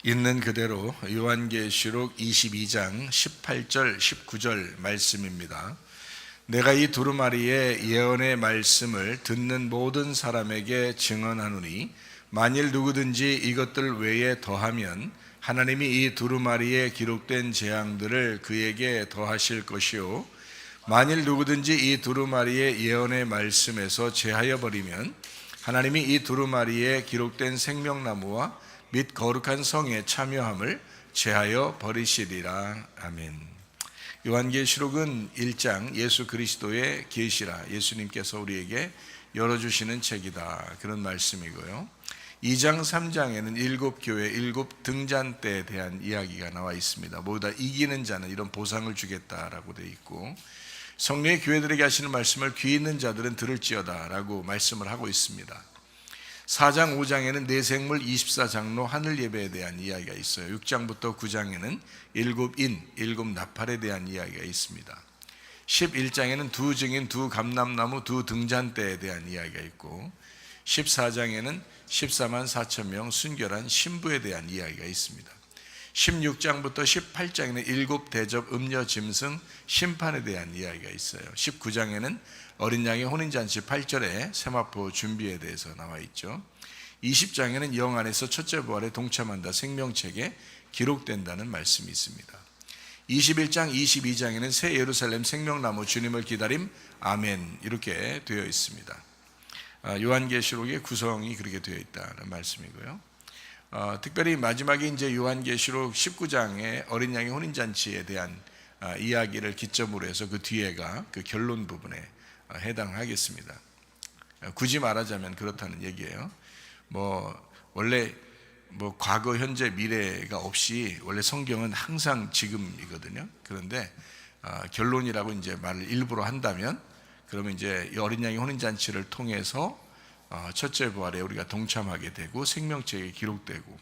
있는 그대로 요한계시록 22장 18절 19절 말씀입니다. 내가 이 두루마리의 예언의 말씀을 듣는 모든 사람에게 증언하노니 만일 누구든지 이것들 외에 더하면 하나님이 이 두루마리에 기록된 재앙들을 그에게 더하실 것이요 만일 누구든지 이 두루마리의 예언의 말씀에서 제하여 버리면 하나님이 이 두루마리에 기록된 생명나무와 및 거룩한 성에 참여함을 제하여 버리시리라. 아멘. 요한계시록은 1장 예수 그리스도의 계시라, 예수님께서 우리에게 열어주시는 책이다, 그런 말씀이고요. 2장 3장에는 7교회 7등잔대에 대한 이야기가 나와 있습니다. 모두 다 이기는 자는 이런 보상을 주겠다라고 되어 있고, 성령의 교회들에게 하시는 말씀을 귀 있는 자들은 들을지어다 라고 말씀을 하고 있습니다. 4장 5장에는 내생물 24장로 하늘 예배에 대한 이야기가 있어요. 6장부터 9장에는 7인 7나팔에 대한 이야기가 있습니다. 11장에는 두 증인 두 감람나무 두 등잔대에 대한 이야기가 있고, 14장에는 14만 4천 명 순결한 신부에 대한 이야기가 있습니다. 16장부터 18장에는 7대접 음녀 짐승 심판에 대한 이야기가 있어요. 19장에는 어린 양의 혼인잔치 8절에 세마포 준비에 대해서 나와 있죠. 20장에는 영 안에서 첫째 부활에 동참한다, 생명책에 기록된다는 말씀이 있습니다. 21장 22장에는 새 예루살렘 생명나무 주님을 기다림 아멘 이렇게 되어 있습니다. 요한계시록의 구성이 그렇게 되어 있다는 말씀이고요. 특별히 마지막에 이제 요한계시록 19장의 어린 양의 혼인잔치에 대한 이야기를 기점으로 해서 그 뒤에가 그 결론 부분에 해당하겠습니다. 굳이 말하자면 그렇다는 얘기예요. 원래 과거, 현재, 미래가 없이 원래 성경은 항상 지금이거든요. 그런데 결론이라고 이제 말을 일부러 한다면, 그러면 이제 어린 양의 혼인잔치를 통해서 첫째 부활에 우리가 동참하게 되고 생명책에 기록되고,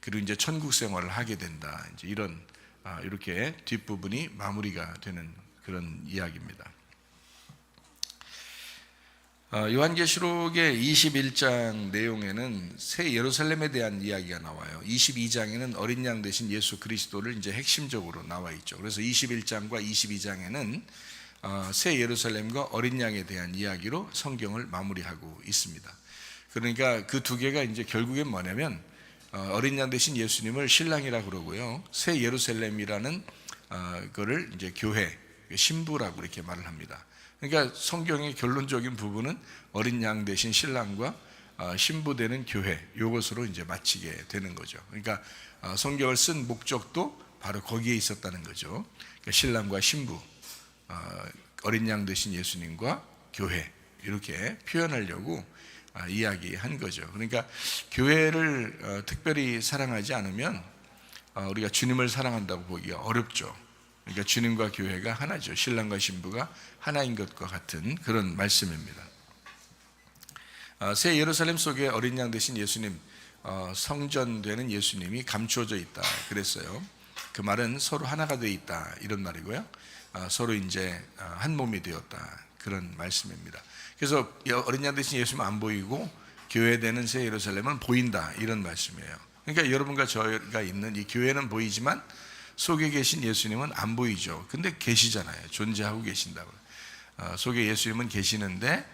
그리고 이제 천국 생활을 하게 된다. 이제 이렇게 뒷부분이 마무리가 되는 그런 이야기입니다. 요한계시록의 21장 내용에는 새 예루살렘에 대한 이야기가 나와요. 22장에는 어린 양 대신 예수 그리스도를 이제 핵심적으로 나와 있죠. 그래서 21장과 22장에는 새 예루살렘과 어린 양에 대한 이야기로 성경을 마무리하고 있습니다. 그러니까 그 두 개가 이제 결국엔 뭐냐면, 어린 양 대신 예수님을 신랑이라고 그러고요, 새 예루살렘이라는 거를 이제 교회, 신부라고 이렇게 말을 합니다. 그러니까 성경의 결론적인 부분은 어린 양 대신 신랑과 신부 되는 교회, 이것으로 이제 마치게 되는 거죠. 그러니까 성경을 쓴 목적도 바로 거기에 있었다는 거죠. 그러니까 신랑과 신부, 어린 양 되신 예수님과 교회, 이렇게 표현하려고 이야기한 거죠. 그러니까 교회를 특별히 사랑하지 않으면 우리가 주님을 사랑한다고 보기가 어렵죠. 그러니까 주님과 교회가 하나죠. 신랑과 신부가 하나인 것과 같은 그런 말씀입니다. 새 예루살렘 속에 어린 양 되신 예수님, 성전되는 예수님이 감추어져 있다 그랬어요. 그 말은 서로 하나가 되어 있다, 이런 말이고요. 서로 이제 한 몸이 되었다, 그런 말씀입니다. 그래서 어린 양 되신 예수님은 안 보이고 교회되는 새 예루살렘은 보인다, 이런 말씀이에요. 그러니까 여러분과 저희가 있는 이 교회는 보이지만 속에 계신 예수님은 안 보이죠. 근데 계시잖아요. 존재하고 계신다고. 속에 예수님은 계시는데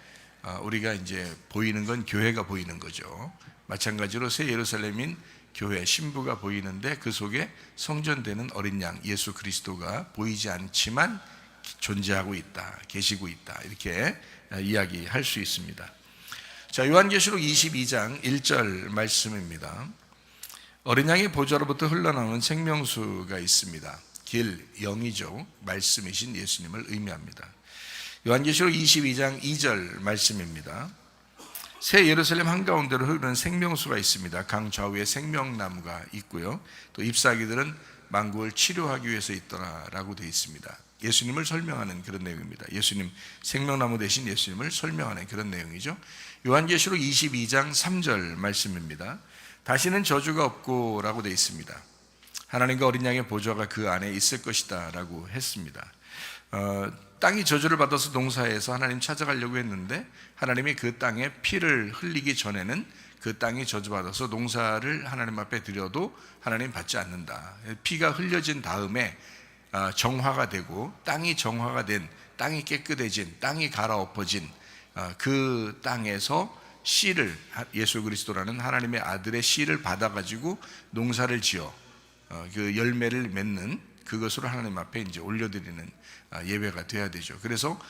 우리가 이제 보이는 건 교회가 보이는 거죠. 마찬가지로 새 예루살렘인 교회, 신부가 보이는데 그 속에 성전되는 어린 양 예수 그리스도가 보이지 않지만 존재하고 있다, 계시고 있다, 이렇게 이야기할 수 있습니다. 자, 요한계시록 22장 1절 말씀입니다. 어린 양의 보좌로부터 흘러나오는 생명수가 있습니다. 길, 영이죠. 말씀이신 예수님을 의미합니다. 요한계시록 22장 2절 말씀입니다. 새 예루살렘 한가운데로 흐르는 생명수가 있습니다. 강 좌우에 생명나무가 있고요, 또 잎사귀들은 만국을 치료하기 위해서 있더라라고 되어 있습니다. 예수님을 설명하는 그런 내용입니다. 예수님, 생명나무 대신 예수님을 설명하는 그런 내용이죠. 요한계시록 22장 3절 말씀입니다. 다시는 저주가 없고 라고 되어 있습니다. 하나님과 어린 양의 보좌가 그 안에 있을 것이다 라고 했습니다. 땅이 저주를 받아서 농사해서 하나님 찾아가려고 했는데, 하나님이 그 땅에 피를 흘리기 전에는 그 땅이 저주받아서 농사를 하나님 앞에 드려도 하나님 받지 않는다. 피가 흘려진 다음에 정화가 되고 땅이 정화가 된, 땅이 깨끗해진, 땅이 갈아엎어진 그 땅에서 씨를, 예수 그리스도라는 하나님의 아들의 씨를 받아가지고 농사를 지어 그 열매를 맺는 그것으로 하나님 앞에 이제 올려드리는 예배가 돼야 되죠. 그래서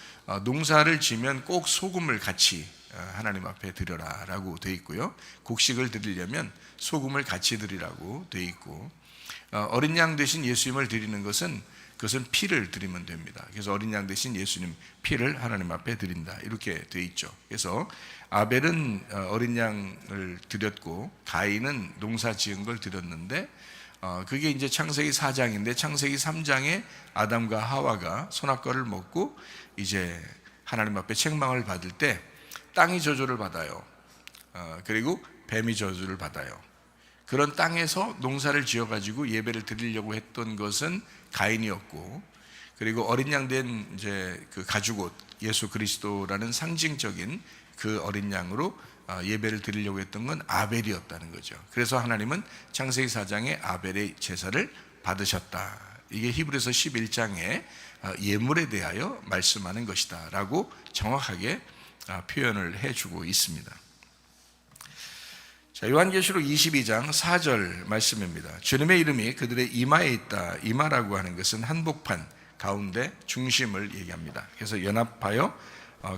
농사를 지면 꼭 소금을 같이 하나님 앞에 드려라라고 돼 있고요. 곡식을 드리려면 소금을 같이 드리라고 돼 있고, 어린 양 대신 예수님을 드리는 것은 그것은 피를 드리면 됩니다. 그래서 어린 양 대신 예수님 피를 하나님 앞에 드린다, 이렇게 돼 있죠. 그래서 아벨은 어린 양을 드렸고 가인은 농사 지은 걸 드렸는데, 그게 이제 창세기 4장인데 창세기 3장에 아담과 하와가 선악과를 먹고 이제 하나님 앞에 책망을 받을 때 땅이 저주를 받아요. 그리고 뱀이 저주를 받아요. 그런 땅에서 농사를 지어가지고 예배를 드리려고 했던 것은 가인이었고, 그리고 어린 양 된 이제 그 가죽옷 예수 그리스도라는 상징적인 그 어린 양으로 예배를 드리려고 했던 건 아벨이었다는 거죠. 그래서 하나님은 창세기 4장에 아벨의 제사를 받으셨다. 이게 히브리서 11장에 예물에 대하여 말씀하는 것이다 라고 정확하게 표현을 해주고 있습니다. 자, 요한계시록 22장 4절 말씀입니다. 주님의 이름이 그들의 이마에 있다. 이마라고 하는 것은 한복판 가운데 중심을 얘기합니다. 그래서 연합하여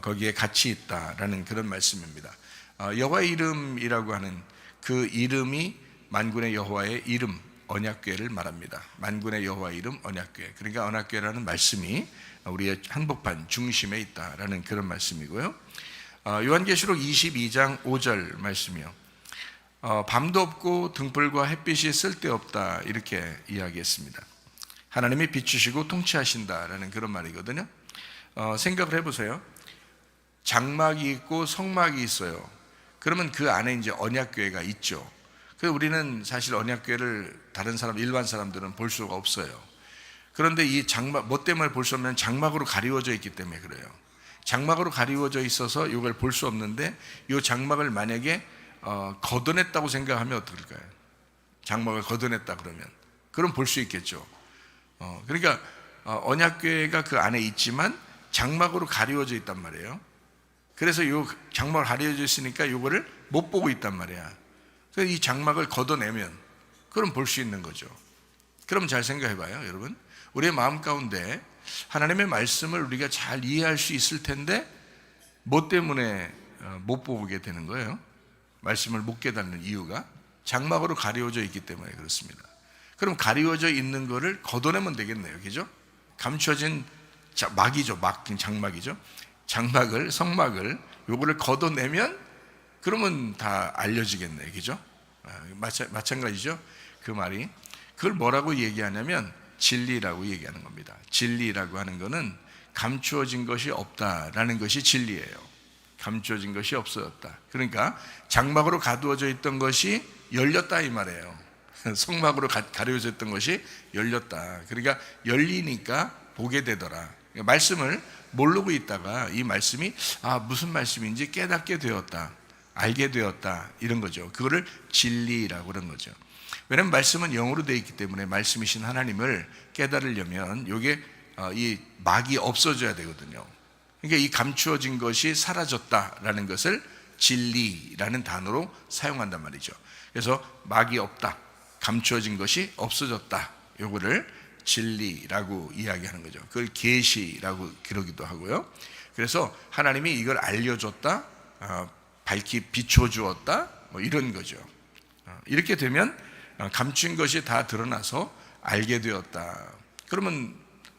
거기에 같이 있다라는 그런 말씀입니다. 여호와의 이름이라고 하는 그 이름이 만군의 여호와의 이름 언약궤를 말합니다. 만군의 여호와의 이름 언약궤, 그러니까 언약궤라는 말씀이 우리의 한복판 중심에 있다라는 그런 말씀이고요. 요한계시록 22장 5절 말씀이요. 밤도 없고 등불과 햇빛이 쓸데없다, 이렇게 이야기했습니다. 하나님이 비추시고 통치하신다라는 그런 말이거든요. 생각을 해보세요. 장막이 있고 성막이 있어요. 그러면 그 안에 이제 언약궤가 있죠. 그래서 우리는 사실 언약궤를 다른 사람, 일반 사람들은 볼 수가 없어요. 그런데 이 장막, 뭐 때문에 볼 수 없냐면 장막으로 가리워져 있기 때문에 그래요. 장막으로 가리워져 있어서 이걸 볼 수 없는데, 이 장막을 만약에 걷어냈다고 생각하면 어떨까요? 장막을 걷어냈다 그럼 볼 수 있겠죠. 그러니까 언약궤가 그 안에 있지만 장막으로 가리워져 있단 말이에요. 그래서 이 장막을 가려져 있으니까 이거를 못 보고 있단 말이야. 그래서 이 장막을 걷어내면 그럼 볼 수 있는 거죠. 그럼 잘 생각해 봐요, 여러분. 우리의 마음 가운데 하나님의 말씀을 우리가 잘 이해할 수 있을 텐데 뭐 때문에 못 보게 되는 거예요? 말씀을 못 깨닫는 이유가 장막으로 가려져 있기 때문에 그렇습니다. 그럼 가려져 있는 거를 걷어내면 되겠네요, 그죠? 감춰진 막이죠, 장막이죠. 장막을, 성막을, 요거를 걷어내면 그러면 다 알려지겠네요, 그죠? 마찬가지죠, 그 말이. 그걸 뭐라고 얘기하냐면 진리라고 얘기하는 겁니다. 진리라고 하는 거는 감추어진 것이 없다라는 것이 진리예요. 감추어진 것이 없어졌다. 그러니까 장막으로 가두어져 있던 것이 열렸다, 이 말이에요. 성막으로 가려져 있던 것이 열렸다. 그러니까 열리니까 보게 되더라. 말씀을 모르고 있다가 이 말씀이 무슨 말씀인지 깨닫게 되었다, 알게 되었다, 이런 거죠. 그거를 진리라고 그런 거죠. 왜냐하면 말씀은 영으로 되어 있기 때문에 말씀이신 하나님을 깨달으려면 이게 이 막이 없어져야 되거든요. 그러니까 이 감추어진 것이 사라졌다라는 것을 진리라는 단어로 사용한단 말이죠. 그래서 막이 없다, 감추어진 것이 없어졌다, 요거를 진리라고 이야기하는 거죠. 그걸 계시라고 그러기도 하고요. 그래서 하나님이 이걸 알려줬다, 밝히 비춰주었다, 뭐 이런 거죠. 이렇게 되면 감춘 것이 다 드러나서 알게 되었다. 그러면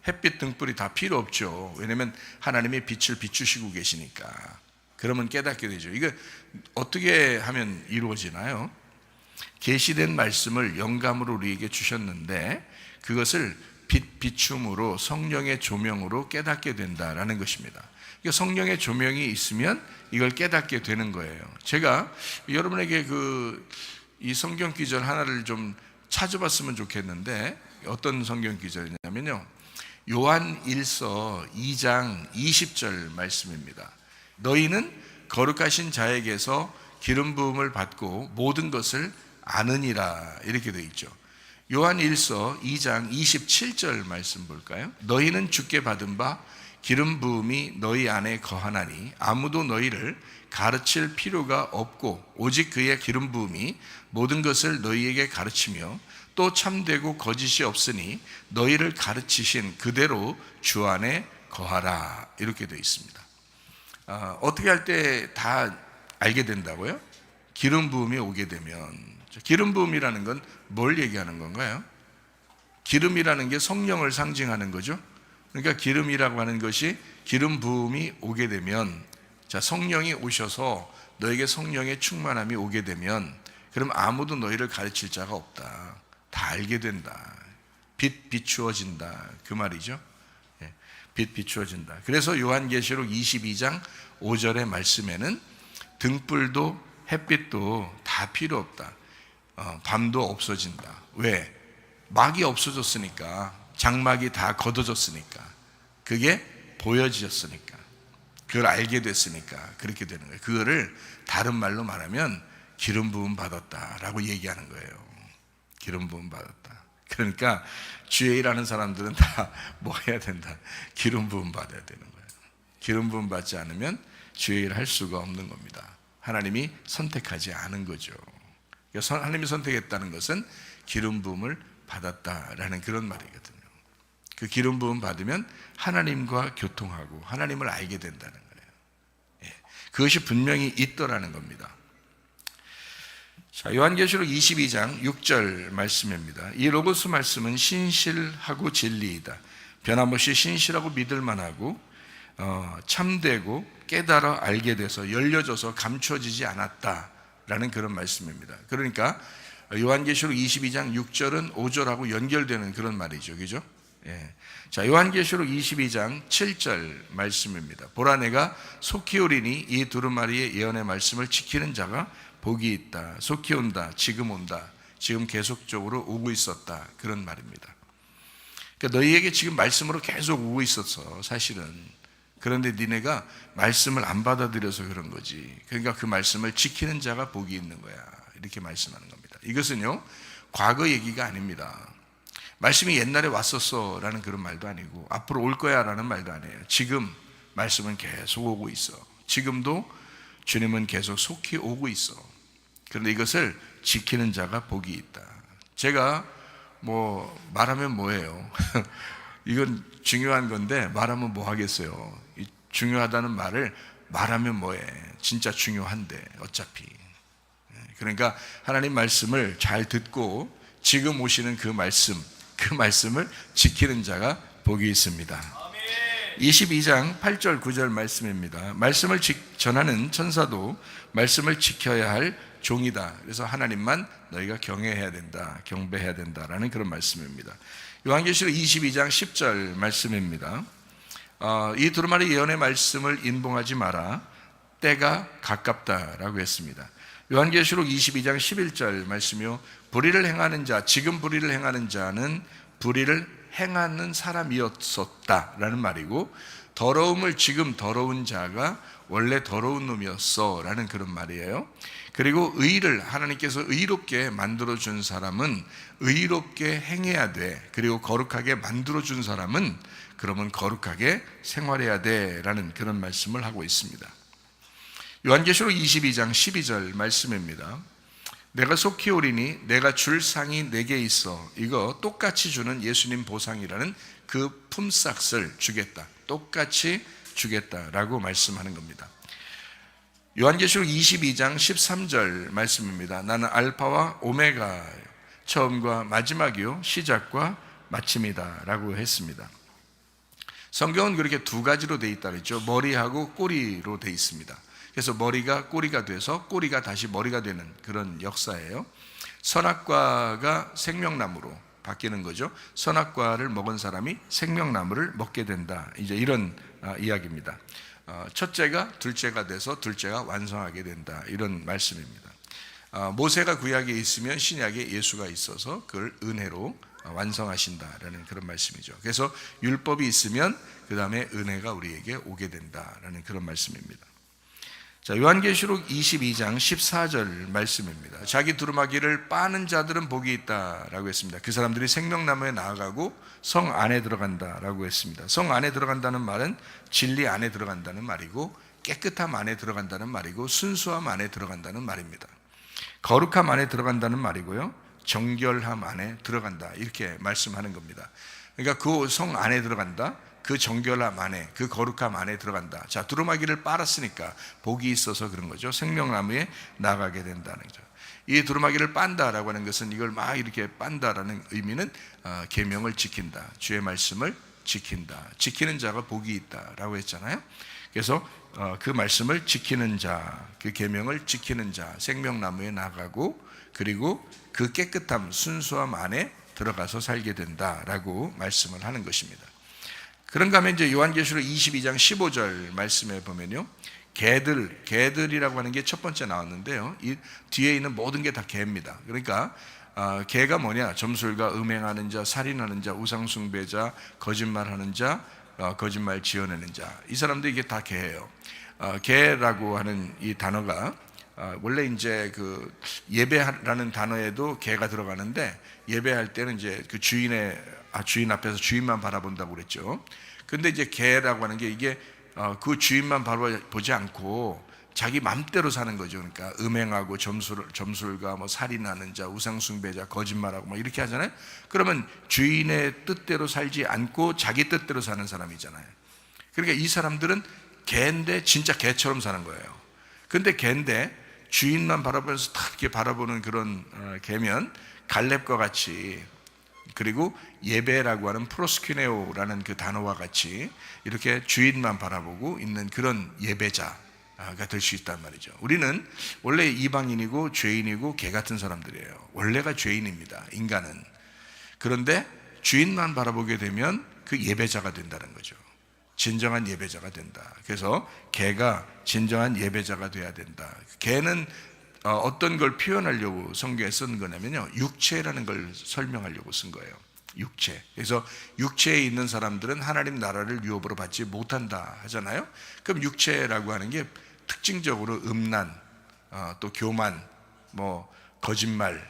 햇빛 등불이 다 필요 없죠. 왜냐하면 하나님이 빛을 비추시고 계시니까. 그러면 깨닫게 되죠. 이거 어떻게 하면 이루어지나요? 계시된 말씀을 영감으로 우리에게 주셨는데 그것을 비춤으로, 성령의 조명으로 깨닫게 된다라는 것입니다. 그러니까 성령의 조명이 있으면 이걸 깨닫게 되는 거예요. 제가 여러분에게 이 성경 기절 하나를 좀 찾아봤으면 좋겠는데, 어떤 성경 기절이냐면요, 요한 1서 2장 20절 말씀입니다. 너희는 거룩하신 자에게서 기름 부음을 받고 모든 것을 아느니라 이렇게 되어 있죠. 요한 1서 2장 27절 말씀 볼까요? 너희는 주께 받은 바 기름 부음이 너희 안에 거하나니 아무도 너희를 가르칠 필요가 없고 오직 그의 기름 부음이 모든 것을 너희에게 가르치며 또 참되고 거짓이 없으니 너희를 가르치신 그대로 주 안에 거하라 이렇게 되어 있습니다. 어떻게 할 때 다 알게 된다고요? 기름 부음이 오게 되면. 기름 부음이라는 건 뭘 얘기하는 건가요? 기름이라는 게 성령을 상징하는 거죠. 그러니까 기름이라고 하는 것이 기름 부음이 오게 되면, 자, 성령이 오셔서 너에게 성령의 충만함이 오게 되면 그럼 아무도 너희를 가르칠 자가 없다. 다 알게 된다. 빛 비추어진다. 그 말이죠. 빛 비추어진다. 그래서 요한계시록 22장 5절의 말씀에는 등불도 햇빛도 다 필요 없다. 밤도 없어진다. 왜? 막이 없어졌으니까. 장막이 다 걷어졌으니까. 그게 보여지셨으니까. 그걸 알게 됐으니까 그렇게 되는 거예요. 그거를 다른 말로 말하면 기름 부음 받았다라고 얘기하는 거예요. 기름 부음 받았다. 그러니까 주의 일하는 사람들은 다 뭐 해야 된다? 기름 부음 받아야 되는 거예요. 기름 부음 받지 않으면 주의 일 할 수가 없는 겁니다. 하나님이 선택하지 않은 거죠. 하나님이 선택했다는 것은 기름 부음을 받았다라는 그런 말이거든요. 그 기름 부음 받으면 하나님과 교통하고 하나님을 알게 된다는 거예요. 그것이 분명히 있더라는 겁니다. 자, 요한계시록 22장 6절 말씀입니다. 이 로고스 말씀은 신실하고 진리이다. 변함없이 신실하고 믿을만하고 참되고 깨달아 알게 돼서 열려져서 감춰지지 않았다라는 그런 말씀입니다. 그러니까 요한계시록 22장 6절은 5절하고 연결되는 그런 말이죠. 그죠? 자, 요한계시록 22장 7절 말씀입니다. 보라 내가 속히 오리니 이 두루마리의 예언의 말씀을 지키는 자가 복이 있다. 속히 온다. 지금 온다. 지금 계속적으로 오고 있었다. 그런 말입니다. 그러니까 너희에게 지금 말씀으로 계속 오고 있었어. 사실은. 그런데 니네가 말씀을 안 받아들여서 그런 거지. 그러니까 그 말씀을 지키는 자가 복이 있는 거야. 이렇게 말씀하는 겁니다. 이것은요, 과거 얘기가 아닙니다. 말씀이 옛날에 왔었어 라는 그런 말도 아니고 앞으로 올 거야 라는 말도 아니에요. 지금 말씀은 계속 오고 있어. 지금도 주님은 계속 속히 오고 있어. 그런데 이것을 지키는 자가 복이 있다. 제가 말하면 뭐예요? 이건 중요한 건데 말하면 뭐 하겠어요? 중요하다는 말을 말하면 뭐해? 진짜 중요한데 어차피. 그러니까 하나님 말씀을 잘 듣고 지금 오시는 그 말씀을 지키는 자가 복이 있습니다. 22장 8절 9절 말씀입니다. 말씀을 전하는 천사도 말씀을 지켜야 할 종이다. 그래서 하나님만 너희가 경외해야 된다, 경배해야 된다라는 그런 말씀입니다. 요한계시록 22장 10절 말씀입니다. 이 두루마리 예언의 말씀을 인봉하지 마라. 때가 가깝다라고 했습니다. 요한계시록 22장 11절 말씀이요. 불의를 행하는 자, 지금 불의를 행하는 자는 불의를 행하는 사람이었었다라는 말이고, 더러움을 지금 더러운 자가 원래 더러운 놈이었어 라는 그런 말이에요. 그리고 의를 하나님께서 의롭게 만들어준 사람은 의롭게 행해야 돼. 그리고 거룩하게 만들어준 사람은 그러면 거룩하게 생활해야 돼 라는 그런 말씀을 하고 있습니다. 요한계시록 22장 12절 말씀입니다. 내가 속히 오리니 내가 줄 상이 내게 있어. 이거 똑같이 주는 예수님 보상이라는 그 품삯을 주겠다. 똑같이 주겠다라고 말씀하는 겁니다. 요한계시록 22장 13절 말씀입니다. 나는 알파와 오메가, 처음과 마지막이요 시작과 마침이다 라고 했습니다. 성경은 그렇게 두 가지로 되어 있다 그랬죠. 머리하고 꼬리로 되어 있습니다. 그래서 머리가 꼬리가 돼서 꼬리가 다시 머리가 되는 그런 역사예요. 선악과가 생명나무로 바뀌는 거죠. 선악과를 먹은 사람이 생명나무를 먹게 된다. 이제 이런 이야기입니다. 첫째가 둘째가 돼서 둘째가 완성하게 된다. 이런 말씀입니다. 모세가 구약에 있으면 신약에 예수가 있어서 그걸 은혜로 완성하신다라는 그런 말씀이죠. 그래서 율법이 있으면 그 다음에 은혜가 우리에게 오게 된다라는 그런 말씀입니다. 자, 요한계시록 22장 14절 말씀입니다. 자기 두루마기를 빠는 자들은 복이 있다라고 했습니다. 그 사람들이 생명나무에 나아가고 성 안에 들어간다라고 했습니다. 성 안에 들어간다는 말은 진리 안에 들어간다는 말이고, 깨끗함 안에 들어간다는 말이고, 순수함 안에 들어간다는 말입니다. 거룩함 안에 들어간다는 말이고요, 정결함 안에 들어간다, 이렇게 말씀하는 겁니다. 그러니까 그 성 안에 들어간다, 그 정결함 안에, 그 거룩함 안에 들어간다. 자, 두루마기를 빨았으니까 복이 있어서 그런 거죠. 생명나무에 나가게 된다는 거죠. 이 두루마기를 빤다라고 하는 것은, 이걸 막 이렇게 빤다라는 의미는 계명을 지킨다, 주의 말씀을 지킨다, 지키는 자가 복이 있다라고 했잖아요. 그래서 그 말씀을 지키는 자, 그 계명을 지키는 자, 생명나무에 나가고, 그리고 그 깨끗함, 순수함 안에 들어가서 살게 된다라고 말씀을 하는 것입니다. 그런가 하면 이제 요한계시록 22장 15절 말씀에 보면요, 개들이라고 하는 게 첫 번째 나왔는데요, 이 뒤에 있는 모든 게 다 개입니다. 그러니까 개가 뭐냐? 점술가, 음행하는 자, 살인하는 자, 우상숭배자, 거짓말하는 자, 거짓말 지어내는 자, 이 사람들 이게 다 개예요. 개라고 하는 이 단어가 원래 이제 그 예배라는 단어에도 개가 들어가는데, 예배할 때는 이제 그 주인 앞에서 주인만 바라본다고 그랬죠. 근데 이제 개라고 하는 게, 이게 그 주인만 바라보지 않고 자기 맘대로 사는 거죠. 그러니까 음행하고 점술가, 뭐 살인하는 자, 우상숭배자, 거짓말하고 뭐 이렇게 하잖아요. 그러면 주인의 뜻대로 살지 않고 자기 뜻대로 사는 사람이잖아요. 그러니까 이 사람들은 개인데 진짜 개처럼 사는 거예요. 근데 개인데 주인만 바라보면서 딱 이렇게 바라보는 그런 개면 갈렙과 같이, 그리고 예배라고 하는 프로스퀴네오라는 그 단어와 같이 이렇게 주인만 바라보고 있는 그런 예배자가 될 수 있단 말이죠. 우리는 원래 이방인이고 죄인이고 개 같은 사람들이에요. 원래가 죄인입니다, 인간은. 그런데 주인만 바라보게 되면 그 예배자가 된다는 거죠. 진정한 예배자가 된다. 그래서 개가 진정한 예배자가 돼야 된다. 개는 어떤 걸 표현하려고 성경에 쓴 거냐면요, 육체라는 걸 설명하려고 쓴 거예요. 육체. 그래서 육체에 있는 사람들은 하나님 나라를 유업으로 받지 못한다 하잖아요. 그럼 육체라고 하는 게 특징적으로 음란, 또 교만, 뭐 거짓말,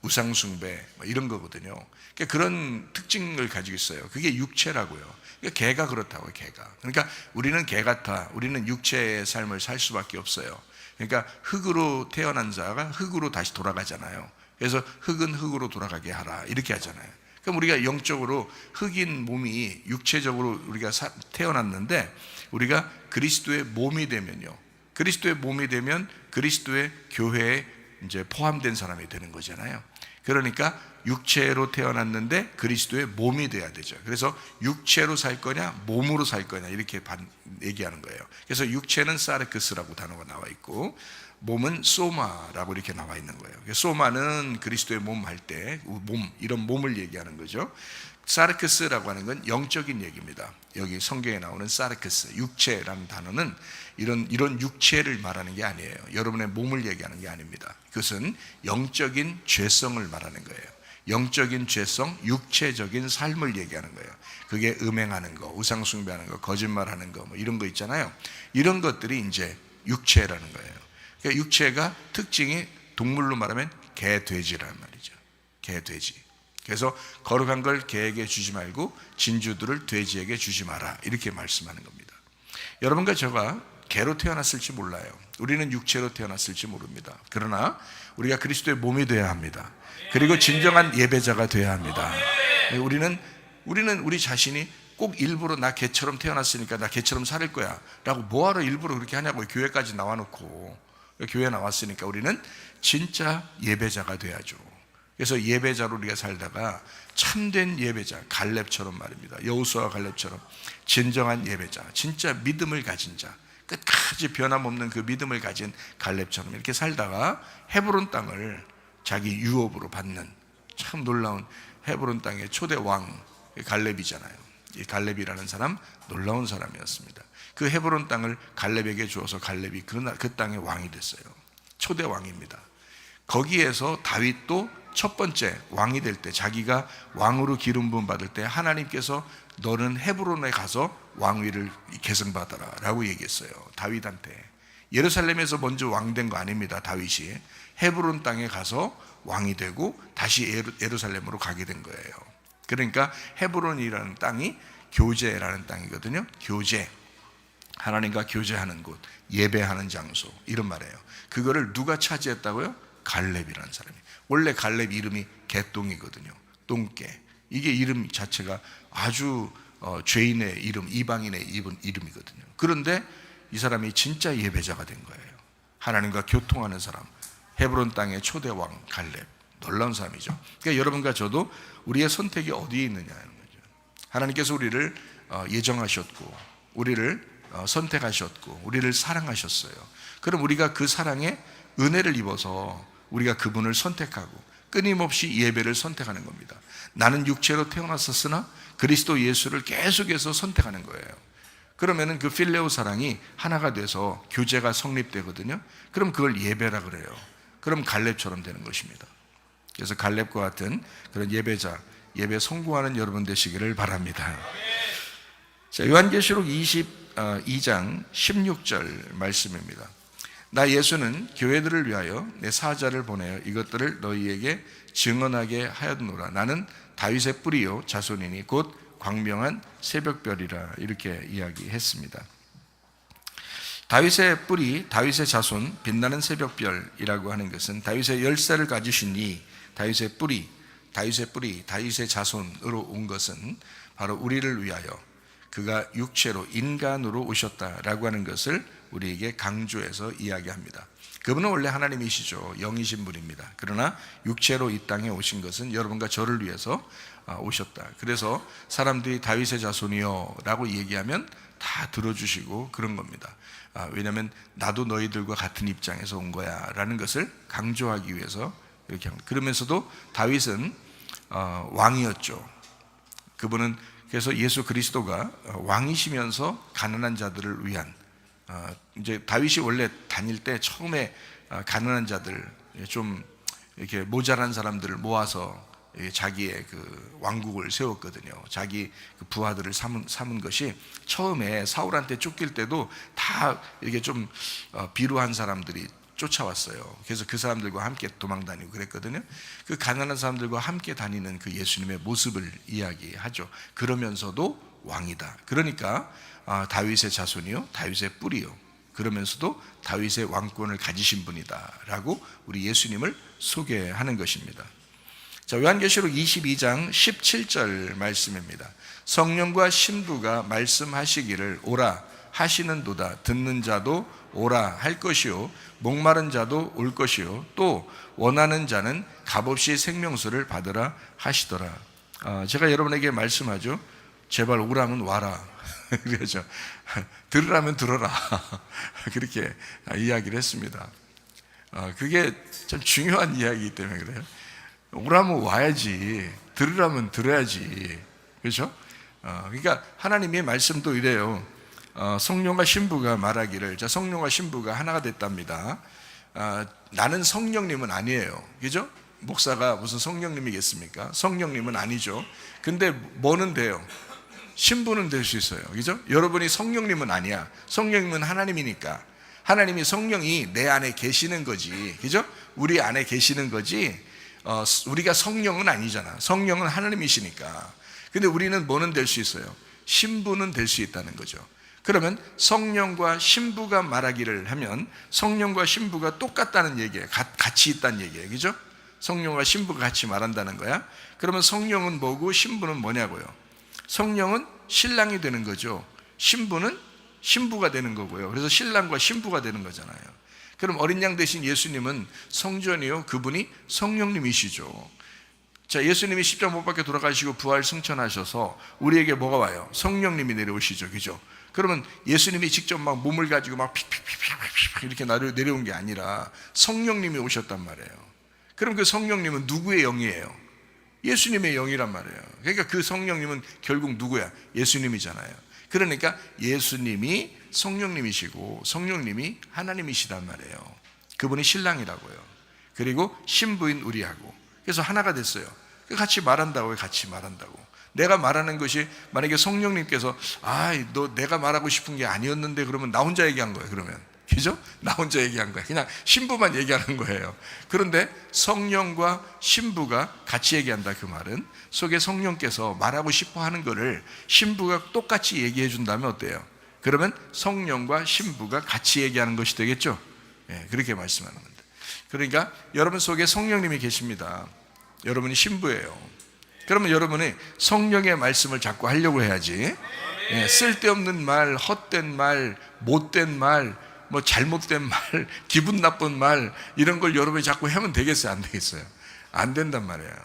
우상숭배, 뭐 이런 거거든요. 그러니까 그런 특징을 가지고 있어요. 그게 육체라고요. 그러니까 개가 그렇다고요, 개가. 그러니까 우리는 개 같아. 우리는 육체의 삶을 살 수밖에 없어요. 그러니까 흑으로 태어난 자가 흑으로 다시 돌아가잖아요. 그래서 흑은 흑으로 돌아가게 하라, 이렇게 하잖아요. 그럼 우리가 영적으로 흑인 몸이 육체적으로 우리가 태어났는데, 우리가 그리스도의 몸이 되면요, 그리스도의 몸이 되면 그리스도의 교회에 이제 포함된 사람이 되는 거잖아요. 그러니까 육체로 태어났는데 그리스도의 몸이 돼야 되죠. 그래서 육체로 살 거냐 몸으로 살 거냐, 이렇게 얘기하는 거예요. 그래서 육체는 사르크스라고 단어가 나와 있고, 몸은 소마라고 이렇게 나와 있는 거예요. 소마는 그리스도의 몸 할 때 몸, 이런 몸을 얘기하는 거죠. 사르크스라고 하는 건 영적인 얘기입니다. 여기 성경에 나오는 사르크스, 육체라는 단어는 이런 육체를 말하는 게 아니에요. 여러분의 몸을 얘기하는 게 아닙니다. 그것은 영적인 죄성을 말하는 거예요. 영적인 죄성, 육체적인 삶을 얘기하는 거예요. 그게 음행하는 거, 우상숭배하는 거, 거짓말하는 거, 뭐 이런 거 있잖아요. 이런 것들이 이제 육체라는 거예요. 그러니까 육체가 특징이 동물로 말하면 개, 돼지라는 말이죠. 개, 돼지. 그래서 거룩한 걸 개에게 주지 말고 진주들을 돼지에게 주지 마라, 이렇게 말씀하는 겁니다. 여러분과 저가 개로 태어났을지 몰라요. 우리는 육체로 태어났을지 모릅니다. 그러나 우리가 그리스도의 몸이 되어야 합니다. 그리고 진정한 예배자가 되어야 합니다. 우리는 우리 자신이 꼭 일부러 나 개처럼 태어났으니까 나 개처럼 살 거야 라고 뭐하러 일부러 그렇게 하냐고, 교회까지 나와놓고. 교회 나왔으니까 우리는 진짜 예배자가 돼야죠. 그래서 예배자로 우리가 살다가 참된 예배자, 갈렙처럼 말입니다. 여호수아와 갈렙처럼 진정한 예배자, 진짜 믿음을 가진 자, 끝까지 변함없는 그 믿음을 가진 갈렙처럼 이렇게 살다가 헤브론 땅을 자기 유업으로 받는, 참 놀라운 헤브론 땅의 초대 왕 갈렙이잖아요. 이 갈렙이라는 사람 놀라운 사람이었습니다. 그 헤브론 땅을 갈렙에게 주어서 갈렙이 그 땅의 왕이 됐어요. 초대 왕입니다. 거기에서 다윗도 첫 번째 왕이 될 때, 자기가 왕으로 기름 부음 받을 때 하나님께서 너는 헤브론에 가서 왕위를 계승받아라 라고 얘기했어요, 다윗한테. 예루살렘에서 먼저 왕된 거 아닙니다. 다윗이 헤브론 땅에 가서 왕이 되고 다시 예루살렘으로 가게 된 거예요. 그러니까 헤브론이라는 땅이 교제라는 땅이거든요. 교제, 하나님과 교제하는 곳, 예배하는 장소, 이런 말이에요. 그거를 누가 차지했다고요? 갈렙이라는 사람이. 원래 갈렙 이름이 개똥이거든요. 똥개. 이게 이름 자체가 아주 죄인의 이름, 이방인의 이름이거든요. 그런데 이 사람이 진짜 예배자가 된 거예요. 하나님과 교통하는 사람, 헤브론 땅의 초대왕 갈렙. 놀라운 사람이죠. 그러니까 여러분과 저도 우리의 선택이 어디에 있느냐는 거죠. 하나님께서 우리를 예정하셨고, 우리를 선택하셨고, 우리를 사랑하셨어요. 그럼 우리가 그 사랑에 은혜를 입어서 우리가 그분을 선택하고 끊임없이 예배를 선택하는 겁니다. 나는 육체로 태어났었으나 그리스도 예수를 계속해서 선택하는 거예요. 그러면은 그 필레오 사랑이 하나가 돼서 교제가 성립되거든요. 그럼 그걸 예배라 그래요. 그럼 갈렙처럼 되는 것입니다. 그래서 갈렙과 같은 그런 예배자, 예배 성공하는 여러분 되시기를 바랍니다. 자, 요한계시록 22장 16절 말씀입니다. 나 예수는 교회들을 위하여 내 사자를 보내어 이것들을 너희에게 증언하게 하였노라. 나는 다윗의 뿌리요 자손이니 곧 광명한 새벽별이라. 이렇게 이야기했습니다. 다윗의 뿌리, 다윗의 자손, 빛나는 새벽별이라고 하는 것은 다윗의 열쇠를 가지신 이 다윗의 뿌리, 다윗의 자손으로 온 것은 바로 우리를 위하여 그가 육체로 인간으로 오셨다라고 하는 것을 우리에게 강조해서 이야기합니다. 그분은 원래 하나님이시죠. 영이신 분입니다. 그러나 육체로 이 땅에 오신 것은 여러분과 저를 위해서 오셨다. 그래서 사람들이 다윗의 자손이요 라고 얘기하면 다 들어주시고 그런 겁니다. 왜냐하면 나도 너희들과 같은 입장에서 온 거야 라는 것을 강조하기 위해서 이렇게 합니다. 그러면서도 다윗은 왕이었죠. 그분은 그래서 예수 그리스도가 왕이시면서 가난한 자들을 위한, 이제 다윗이 원래 다닐 때 처음에 가난한 자들, 좀 이렇게 모자란 사람들을 모아서 자기의 그 왕국을 세웠거든요. 자기 그 부하들을 삼은 것이 처음에 사울한테 쫓길 때도 다 이렇게 좀 비루한 사람들이 쫓아왔어요. 그래서 그 사람들과 함께 도망다니고 그랬거든요. 그 가난한 사람들과 함께 다니는 그 예수님의 모습을 이야기하죠. 그러면서도 왕이다. 그러니까 다윗의 자손이요, 다윗의 뿌리요. 그러면서도 다윗의 왕권을 가지신 분이다 라고 우리 예수님을 소개하는 것입니다. 자, 요한계시록 22장 17절 말씀입니다. 성령과 신부가 말씀하시기를 오라 하시는도다. 듣는 자도 오라 할 것이요 목마른 자도 올 것이요 또 원하는 자는 값없이 생명수를 받으라 하시더라. 제가 여러분에게 말씀하죠. 제발 오라면 와라. 그러죠. 들으라면 들어라. 그렇게 이야기를 했습니다. 그게 참 중요한 이야기이기 때문에 그래요. 오라면 와야지, 들으라면 들어야지. 그렇죠? 그러니까 하나님의 말씀도 이래요. 성령과 신부가 말하기를, 자, 성령과 신부가 하나가 됐답니다. 나는 성령님은 아니에요. 그죠? 목사가 무슨 성령님이겠습니까? 성령님은 아니죠. 근데 뭐는 돼요? 신부는 될 수 있어요. 그죠? 여러분이 성령님은 아니야. 성령님은 하나님이니까. 하나님이 성령이 내 안에 계시는 거지. 그죠? 우리 안에 계시는 거지. 우리가 성령은 아니잖아. 성령은 하나님이시니까. 근데 우리는 뭐는 될 수 있어요? 신부는 될 수 있다는 거죠. 그러면 성령과 신부가 말하기를 하면 성령과 신부가 똑같다는 얘기예요. 같이 있다는 얘기예요. 그죠? 성령과 신부가 같이 말한다는 거야. 그러면 성령은 뭐고 신부는 뭐냐고요? 성령은 신랑이 되는 거죠. 신부는 신부가 되는 거고요. 그래서 신랑과 신부가 되는 거잖아요. 그럼 어린 양 되신 예수님은 성전이요, 그분이 성령님이시죠. 자, 예수님이 십자가 못 박혀 돌아가시고 부활 승천하셔서 우리에게 뭐가 와요? 성령님이 내려오시죠. 그죠? 그러면 예수님이 직접 막 몸을 가지고 막 픽픽픽픽픽 이렇게 내려온 게 아니라 성령님이 오셨단 말이에요. 그럼 그 성령님은 누구의 영이에요? 예수님의 영이란 말이에요. 그러니까 그 성령님은 결국 누구야? 예수님이잖아요. 그러니까 예수님이 성령님이시고 성령님이 하나님이시단 말이에요. 그분이 신랑이라고요. 그리고 신부인 우리하고. 그래서 하나가 됐어요. 같이 말한다고요. 같이 말한다고. 내가 말하는 것이 만약에 성령님께서 너 내가 말하고 싶은 게 아니었는데 그러면 나 혼자 얘기한 거예요. 그러면 그죠? 나 혼자 얘기한 거야. 그냥 신부만 얘기하는 거예요. 그런데 성령과 신부가 같이 얘기한다. 그 말은 속에 성령께서 말하고 싶어 하는 거를 신부가 똑같이 얘기해 준다면 어때요? 그러면 성령과 신부가 같이 얘기하는 것이 되겠죠? 예, 그렇게 말씀하는 겁니다. 그러니까 여러분 속에 성령님이 계십니다. 여러분이 신부예요. 그러면 여러분이 성령의 말씀을 자꾸 하려고 해야지. 예, 쓸데없는 말, 헛된 말, 못된 말, 뭐 잘못된 말, 기분 나쁜 말, 이런 걸 여러분이 자꾸 하면 되겠어요? 안 되겠어요? 안 된단 말이에요.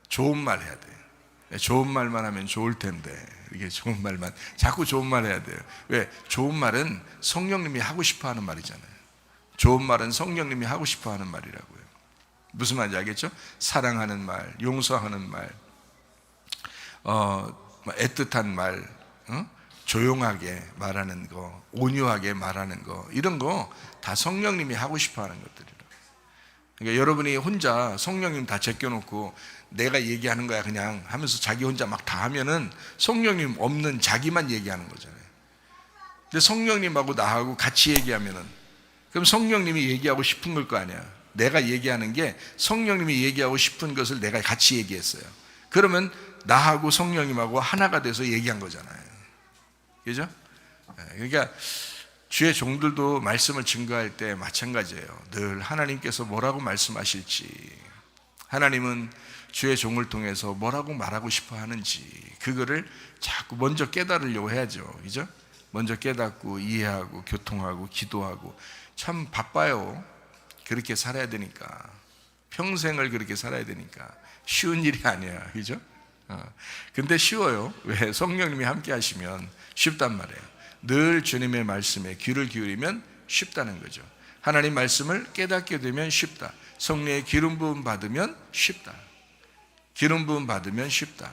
좋은 말 해야 돼요. 좋은 말만 하면 좋을 텐데, 이게 좋은 말만, 자꾸 좋은 말 해야 돼요. 왜? 좋은 말은 성령님이 하고 싶어 하는 말이잖아요. 좋은 말은 성령님이 하고 싶어 하는 말이라고요. 무슨 말인지 알겠죠? 사랑하는 말, 용서하는 말, 애틋한 말, 조용하게 말하는 거, 온유하게 말하는 거, 이런 거 다 성령님이 하고 싶어 하는 것들이라. 그러니까 여러분이 혼자 성령님 다 제껴놓고 내가 얘기하는 거야 그냥 하면서 자기 혼자 막 다 하면은 성령님 없는 자기만 얘기하는 거잖아요. 근데 성령님하고 나하고 같이 얘기하면은 그럼 성령님이 얘기하고 싶은 걸 거 아니야. 내가 얘기하는 게 성령님이 얘기하고 싶은 것을 내가 같이 얘기했어요. 그러면 나하고 성령님하고 하나가 돼서 얘기한 거잖아요. 그죠? 그러니까 주의 종들도 말씀을 증거할 때 마찬가지예요. 늘 하나님께서 뭐라고 말씀하실지, 하나님은 주의 종을 통해서 뭐라고 말하고 싶어 하는지, 그거를 자꾸 먼저 깨달으려고 해야죠. 그죠? 먼저 깨닫고 이해하고 교통하고 기도하고. 참 바빠요. 그렇게 살아야 되니까. 평생을 그렇게 살아야 되니까. 쉬운 일이 아니야. 그죠? 근데 쉬워요. 왜? 성령님이 함께 하시면 쉽단 말이에요. 늘 주님의 말씀에 귀를 기울이면 쉽다는 거죠. 하나님 말씀을 깨닫게 되면 쉽다. 성령의 기름 부음 받으면 쉽다. 기름 부음 받으면 쉽다.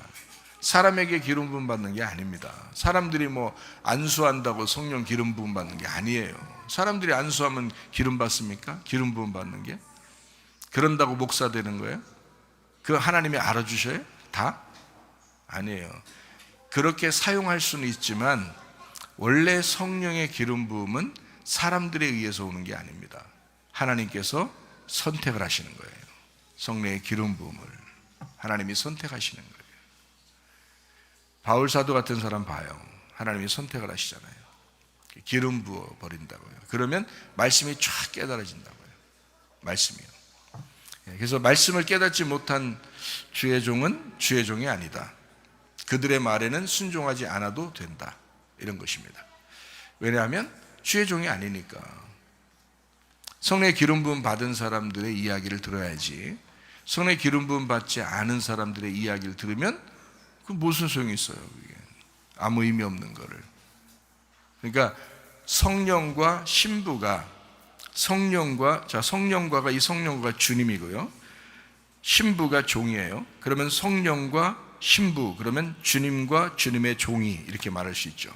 사람에게 기름 부음 받는 게 아닙니다. 사람들이 뭐 안수한다고 성령 기름 부음 받는 게 아니에요. 사람들이 안수하면 기름 받습니까? 기름 부음 받는 게? 그런다고 목사 되는 거예요? 그거 하나님이 알아주셔요? 다? 아니에요. 그렇게 사용할 수는 있지만 원래 성령의 기름 부음은 사람들에 의해서 오는 게 아닙니다. 하나님께서 선택을 하시는 거예요. 성령의 기름 부음을 하나님이 선택하시는 거예요. 바울 사도 같은 사람 봐요. 하나님이 선택을 하시잖아요. 기름 부어 버린다고요. 그러면 말씀이 쫙 깨달아진다고요. 말씀이요. 그래서 말씀을 깨닫지 못한 주의 종은 주의 종이 아니다. 그들의 말에는 순종하지 않아도 된다. 이런 것입니다. 왜냐하면 주의 종이 아니니까. 성령의 기름 부음 받은 사람들의 이야기를 들어야지. 성령의 기름 부음 받지 않은 사람들의 이야기를 들으면 그 무슨 소용이 있어요? 그게. 아무 의미 없는 거를. 그러니까 성령과 신부가 성령과가 이 성령과가 주님이고요. 신부가 종이에요. 그러면 성령과 신부, 그러면 주님과 주님의 종이 이렇게 말할 수 있죠.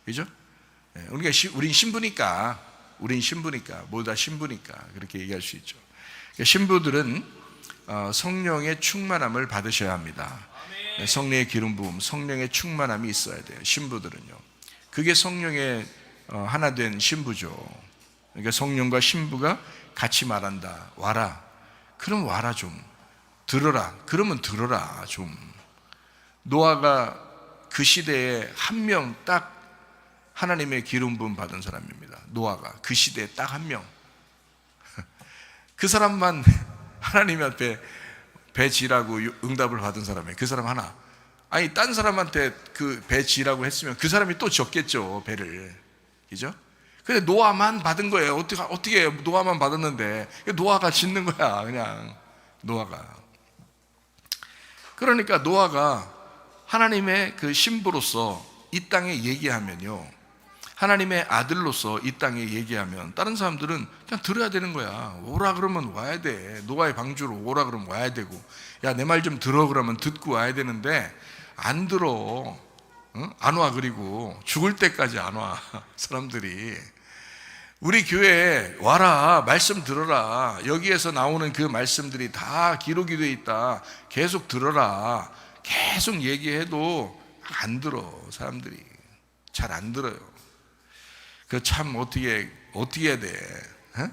그죠? 우리가 우린 신부니까, 모두 다 신부니까 그렇게 얘기할 수 있죠. 그러니까 신부들은 성령의 충만함을 받으셔야 합니다. 성령의 기름 부음, 성령의 충만함이 있어야 돼요. 신부들은요. 그게 성령의 하나 된 신부죠. 그러니까 성령과 신부가 같이 말한다. 와라. 그럼 와라 좀. 들어라. 그러면 들어라 좀. 노아가 그 시대에 한 명 딱 하나님의 기름 부음 받은 사람입니다. 노아가 그 시대에 딱 한 명. 그 사람만 하나님 앞에 배 지라고 응답을 받은 사람이에요. 그 사람 하나. 아니 딴 사람한테 그 배 지라고 했으면 그 사람이 또 졌겠죠, 배를. 그죠? 근데 노아만 받은 거예요. 어떻게 노아만 받았는데 노아가 짓는 거야. 그냥 노아가. 그러니까 노아가 하나님의 그 신부로서 이 땅에 얘기하면요, 하나님의 아들로서 이 땅에 얘기하면 다른 사람들은 그냥 들어야 되는 거야. 오라 그러면 와야 돼. 노아의 방주로 오라 그러면 와야 되고, 야 내 말 좀 들어 그러면 듣고 와야 되는데 안 들어. 응? 안 와. 그리고 죽을 때까지 안 와. 사람들이. 우리 교회에 와라. 말씀 들어라. 여기에서 나오는 그 말씀들이 다 기록이 되어 있다. 계속 들어라. 계속 얘기해도 안 들어. 사람들이 잘 안 들어요. 그 참 어떻게 어떻게 해야 돼? 어?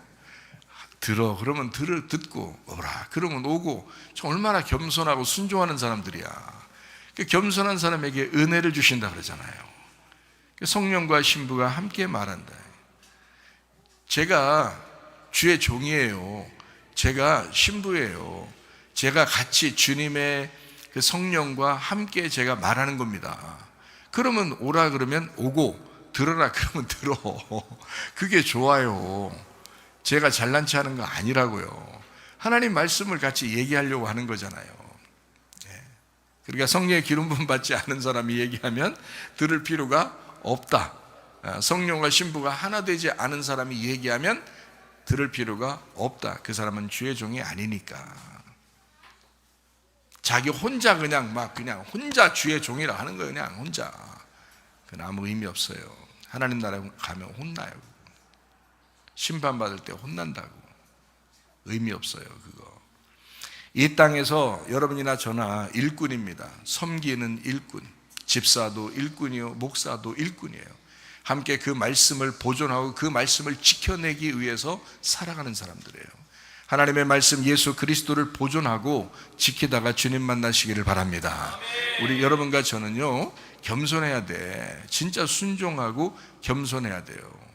들어. 그러면 듣고 오라. 그러면 오고. 저 얼마나 겸손하고 순종하는 사람들이야. 그 겸손한 사람에게 은혜를 주신다 그러잖아요. 성령과 신부가 함께 말한다. 제가 주의 종이에요. 제가 신부예요. 제가 같이 주님의 그 성령과 함께 제가 말하는 겁니다. 그러면 오라 그러면 오고, 들어라 그러면 들어. 그게 좋아요. 제가 잘난 체 하는 거 아니라고요. 하나님 말씀을 같이 얘기하려고 하는 거잖아요. 그러니까 성령의 기름 부음 받지 않은 사람이 얘기하면 들을 필요가 없다. 성령과 신부가 하나 되지 않은 사람이 얘기하면 들을 필요가 없다. 그 사람은 주의 종이 아니니까. 자기 혼자 그냥 혼자 주의 종이라 하는 거예요. 그냥 혼자. 그건 아무 의미 없어요. 하나님 나라에 가면 혼나요. 심판받을 때 혼난다고. 의미 없어요, 그거. 이 땅에서 여러분이나 저나 일꾼입니다. 섬기는 일꾼. 집사도 일꾼이요, 목사도 일꾼이에요. 함께 그 말씀을 보존하고 그 말씀을 지켜내기 위해서 살아가는 사람들이에요. 하나님의 말씀 예수 그리스도를 보존하고 지키다가 주님 만나시기를 바랍니다. 우리 여러분과 저는요, 겸손해야 돼. 진짜 순종하고 겸손해야 돼요.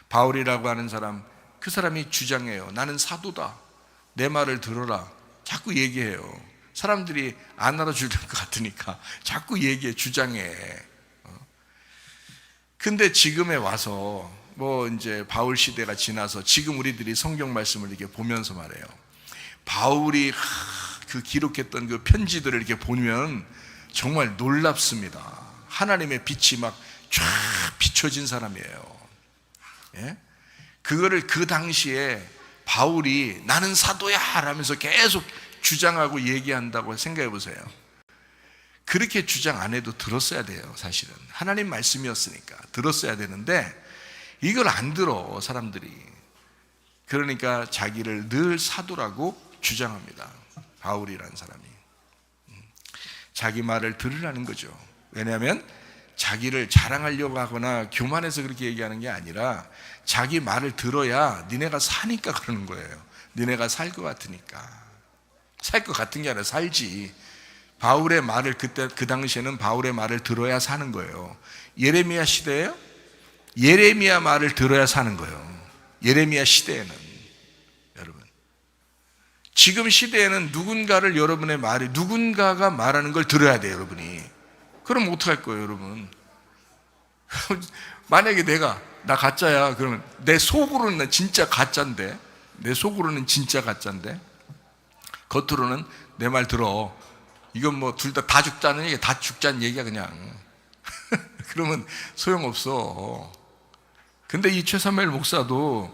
바울이라고 하는 사람, 그 사람이 주장해요. 나는 사도다. 내 말을 들어라. 자꾸 얘기해요. 사람들이 안 알아줄 것 같으니까 자꾸 얘기해, 주장해. 근데 지금에 와서 이제 바울 시대가 지나서 지금 우리들이 성경 말씀을 이렇게 보면서 말해요. 바울이 그 기록했던 그 편지들을 이렇게 보면 정말 놀랍습니다. 하나님의 빛이 막 쫙 비춰진 사람이에요. 예? 그거를 그 당시에 바울이 나는 사도야 라면서 계속 주장하고 얘기한다고 생각해 보세요. 그렇게 주장 안 해도 들었어야 돼요. 사실은 하나님 말씀이었으니까 들었어야 되는데 이걸 안 들어 사람들이. 그러니까 자기를 늘 사도라고 주장합니다. 바울이라는 사람이 자기 말을 들으라는 거죠. 왜냐하면 자기를 자랑하려고 하거나 교만해서 그렇게 얘기하는 게 아니라 자기 말을 들어야 니네가 사니까 그러는 거예요. 니네가 살 것 같으니까. 살 것 같은 게 아니라 살지. 바울의 말을 그 당시에는 바울의 말을 들어야 사는 거예요. 예레미야 시대에요? 예레미야 말을 들어야 사는 거예요. 예레미야 시대에는. 여러분, 지금 시대에는 누군가가 말하는 걸 들어야 돼요. 여러분이. 그럼 어떡할 거예요, 여러분? 만약에 나 가짜야. 그러면 내 속으로는 나 진짜 가짜인데, 겉으로는 내 말 들어. 이건 둘 다 죽자는 얘기야. 다 죽자는 얘기야, 그냥. 그러면 소용없어. 근데 이 최사무엘 목사도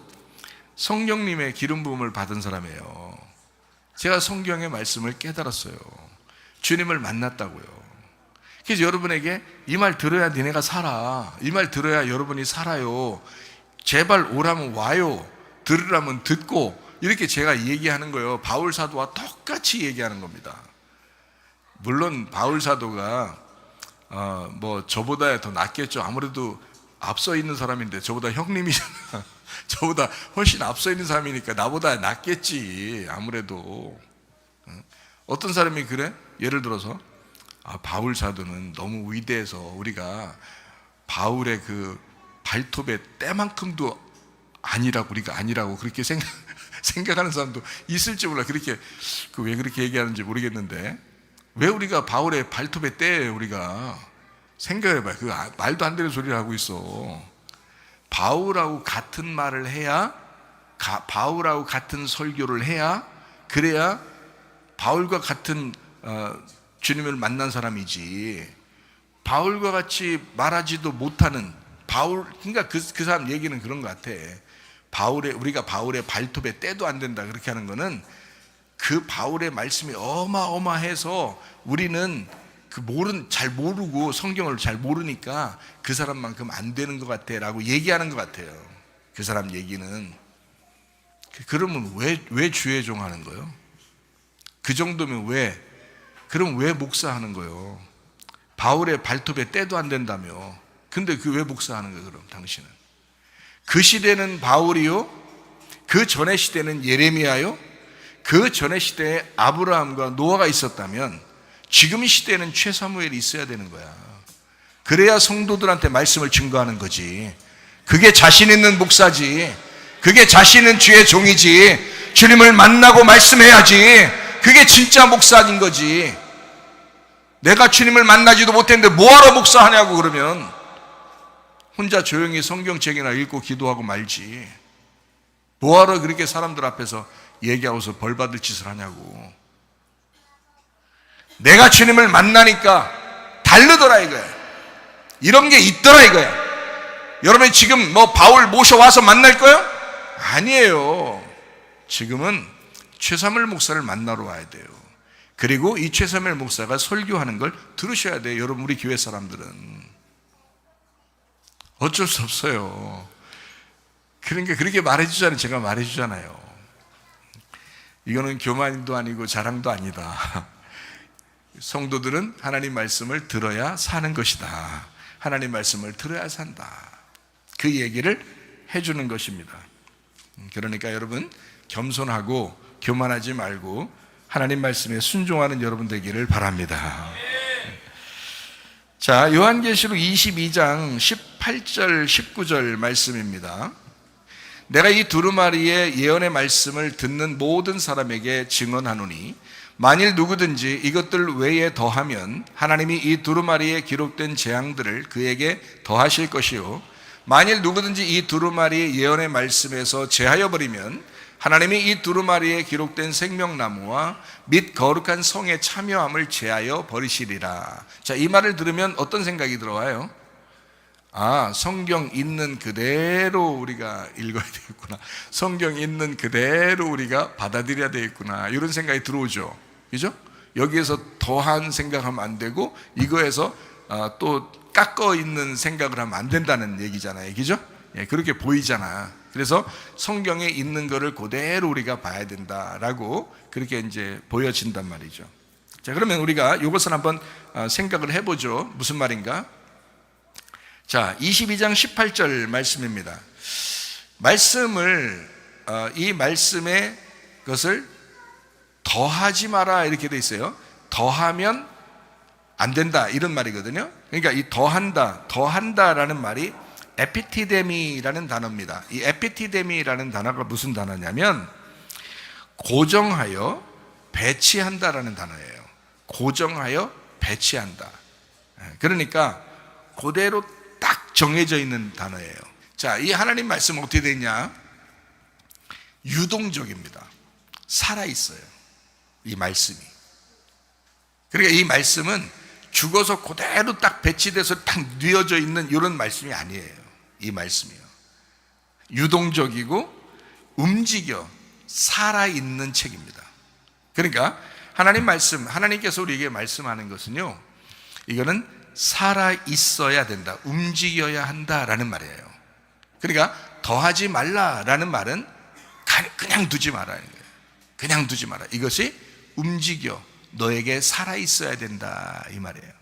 성령님의 기름 부음을 받은 사람이에요. 제가 성경의 말씀을 깨달았어요. 주님을 만났다고요. 그래서 여러분에게 이 말 들어야 니네가 살아. 이 말 들어야 여러분이 살아요. 제발 오라면 와요. 들으라면 듣고. 이렇게 제가 얘기하는 거예요. 바울 사도와 똑같이 얘기하는 겁니다. 물론 바울 사도가 저보다 더 낫겠죠. 아무래도 앞서 있는 사람인데 저보다 형님이잖아. 저보다 훨씬 앞서 있는 사람이니까 나보다 낫겠지. 아무래도. 어떤 사람이 그래? 예를 들어서 바울 사도는 너무 위대해서 우리가 바울의 그 발톱의 때만큼도 우리가 아니라고 그렇게 생각하는 사람도 있을지 몰라. 왜 그렇게 얘기하는지 모르겠는데, 왜 우리가 바울의 발톱의 때예요? 우리가 생각해봐요. 그 말도 안 되는 소리를 하고 있어. 바울하고 같은 말을 해야, 바울하고 같은 설교를 해야, 그래야 바울과 같은 주님을 만난 사람이지. 바울과 같이 말하지도 못하는 그러니까 그 사람 얘기는 그런 것 같아. 우리가 바울의 발톱에 때도 안 된다 그렇게 하는 거는 그 바울의 말씀이 어마어마해서 우리는 잘 모르고 성경을 잘 모르니까 그 사람만큼 안 되는 것 같아 라고 얘기하는 것 같아요. 그 사람 얘기는. 그러면 왜 주의 종 하는 거예요? 그 정도면 그럼 왜 목사하는 거예요? 바울의 발톱에 때도 안 된다며. 근데 왜 목사하는 거예요, 그럼 당신은? 그 시대는 바울이요, 그 전의 시대는 예레미야요, 그 전의 시대에 아브라함과 노아가 있었다면 지금 시대에는 최사무엘이 있어야 되는 거야. 그래야 성도들한테 말씀을 증거하는 거지. 그게 자신 있는 목사지. 그게 자신 있는 주의 종이지. 주님을 만나고 말씀해야지. 그게 진짜 목사인 거지. 내가 주님을 만나지도 못했는데 뭐하러 목사하냐고 그러면 혼자 조용히 성경책이나 읽고 기도하고 말지. 뭐하러 그렇게 사람들 앞에서 얘기하고서 벌받을 짓을 하냐고. 내가 주님을 만나니까 다르더라 이거야. 이런 게 있더라 이거야. 여러분이 지금 뭐 바울 모셔와서 만날 거예요? 아니에요. 지금은 최사무엘 목사를 만나러 와야 돼요. 그리고 이 최사무엘 목사가 설교하는 걸 들으셔야 돼요. 여러분, 우리 교회 사람들은 어쩔 수 없어요. 그러니까 그렇게 말해주잖아요. 제가 말해주잖아요. 이거는 교만도 아니고 자랑도 아니다. 성도들은 하나님 말씀을 들어야 사는 것이다. 하나님 말씀을 들어야 산다. 그 얘기를 해주는 것입니다. 그러니까 여러분, 겸손하고 교만하지 말고 하나님 말씀에 순종하는 여러분 되기를 바랍니다. 자, 요한계시록 22장 18절 19절 말씀입니다. 내가 이 두루마리의 예언의 말씀을 듣는 모든 사람에게 증언하노니 만일 누구든지 이것들 외에 더하면 하나님이 이 두루마리에 기록된 재앙들을 그에게 더하실 것이요, 만일 누구든지 이 두루마리의 예언의 말씀에서 제하여 버리면 하나님이 이 두루마리에 기록된 생명나무와 및 거룩한 성의 참여함을 제하여 버리시리라. 자, 이 말을 들으면 어떤 생각이 들어와요? 아, 성경 있는 그대로 우리가 읽어야 되겠구나. 성경 있는 그대로 우리가 받아들여야 되겠구나. 이런 생각이 들어오죠. 그죠? 여기에서 더한 생각하면 안 되고 이거에서 또 깎어 있는 생각을 하면 안 된다는 얘기잖아요. 그죠? 예, 그렇게 보이잖아. 그래서 성경에 있는 거를 그대로 우리가 봐야 된다라고 그렇게 이제 보여진단 말이죠. 자, 그러면 우리가 이것을 한번 생각을 해보죠. 무슨 말인가? 자, 22장 18절 말씀입니다. 말씀을 이 말씀의 것을 더하지 마라 이렇게 돼 있어요. 더하면 안 된다 이런 말이거든요. 그러니까 이 더한다라는 말이 에피티데미라는 단어입니다. 이 에피티데미라는 단어가 무슨 단어냐면 고정하여 배치한다라는 단어예요. 고정하여 배치한다. 그러니까 그대로 딱 정해져 있는 단어예요. 자, 이 하나님 말씀은 어떻게 되냐? 유동적입니다. 살아있어요. 이 말씀이. 그러니까 이 말씀은 죽어서 그대로 딱 배치돼서 딱 뉘어져 있는 이런 말씀이 아니에요. 이 말씀이요. 유동적이고 움직여 살아있는 책입니다. 그러니까 하나님 말씀, 하나님께서 우리에게 말씀하는 것은요, 이거는 살아있어야 된다, 움직여야 한다라는 말이에요. 그러니까 더하지 말라라는 말은 그냥 두지 말라는 거예요. 그냥 두지 마라. 이것이 움직여 너에게 살아있어야 된다 이 말이에요.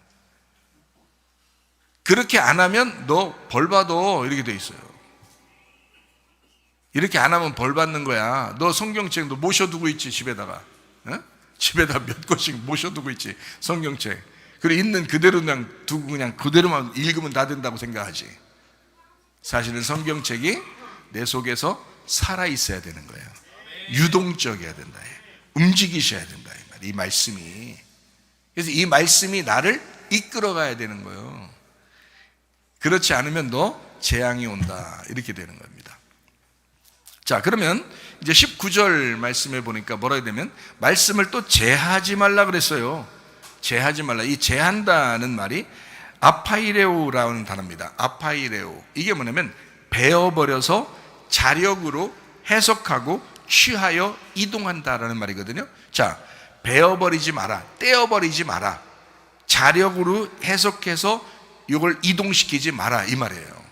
그렇게 안 하면 너 벌 받아 이렇게 돼 있어요. 이렇게 안 하면 벌 받는 거야. 너 성경책 너 모셔두고 있지 집에다가. 어? 집에다 몇 권씩 모셔두고 있지 성경책. 그리고 있는 그대로 그냥 두고 그냥 그대로만 읽으면 다 된다고 생각하지. 사실은 성경책이 내 속에서 살아있어야 되는 거예요. 유동적이어야 된다. 움직이셔야 된다 이 말씀이. 그래서 이 말씀이 나를 이끌어가야 되는 거예요. 그렇지 않으면 너 재앙이 온다 이렇게 되는 겁니다. 자, 그러면 이제 19절 말씀에 보니까 뭐라 해야 되면 말씀을 또 제하지 말라 그랬어요. 제하지 말라. 이 제한다는 말이 아파이레오라는 단어입니다. 아파이레오. 이게 뭐냐면 베어버려서 자력으로 해석하고 취하여 이동한다라는 말이거든요. 자, 베어버리지 마라, 떼어버리지 마라, 자력으로 해석해서 이걸 이동시키지 마라 이 말이에요.